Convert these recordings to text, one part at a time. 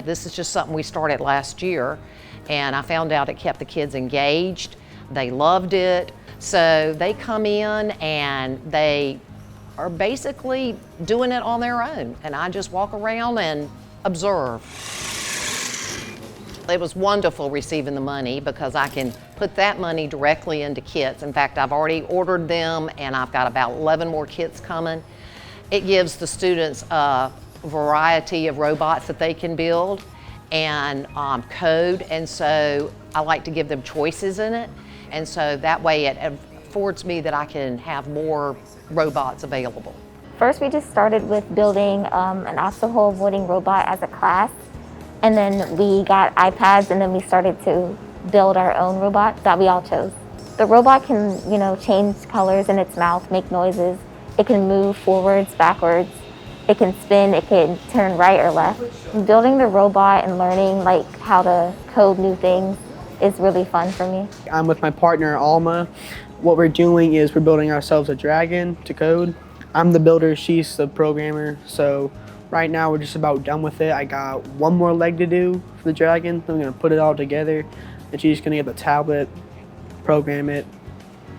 This is just something we started last year, and I found out it kept the kids engaged. They loved it. So they come in and they are basically doing it on their own, and I just walk around and observe. It was wonderful receiving the money because I can put that money directly into kits. In fact, I've already ordered them and I've got about 11 more kits coming. It gives the students a variety of robots that they can build and code, and so I like to give them choices in it, and so that way it affords me that I can have more robots available. First, we just started with building an obstacle avoiding robot as a class. And then we got iPads, and then we started to build our own robot that we all chose. The robot can, change colors in its mouth, make noises. It can move forwards, backwards. It can spin, it can turn right or left. Building the robot and learning how to code new things is really fun for me. I'm with my partner, Alma. What we're doing is we're building ourselves a dragon to code. I'm the builder, she's the programmer, so right now we're just about done with it. I got one more leg to do for the dragon. I'm gonna put it all together, and she's gonna get the tablet, program it.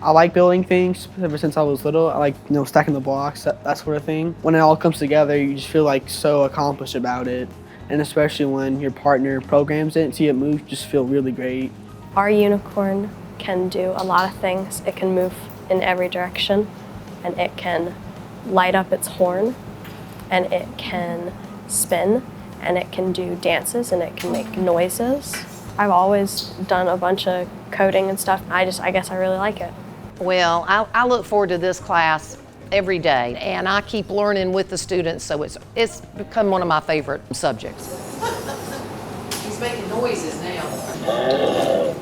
I like building things ever since I was little. I like stacking the blocks, that sort of thing. When it all comes together, you just feel so accomplished about it, and especially when your partner programs it and see it move, just feel really great. Our unicorn can do a lot of things. It can move in every direction, and it can light up its horn, and it can spin, and it can do dances, and it can make noises. I've always done a bunch of coding and stuff. I guess I really like it. Well, I look forward to this class every day, and I keep learning with the students, so it's become one of my favorite subjects. He's making noises now.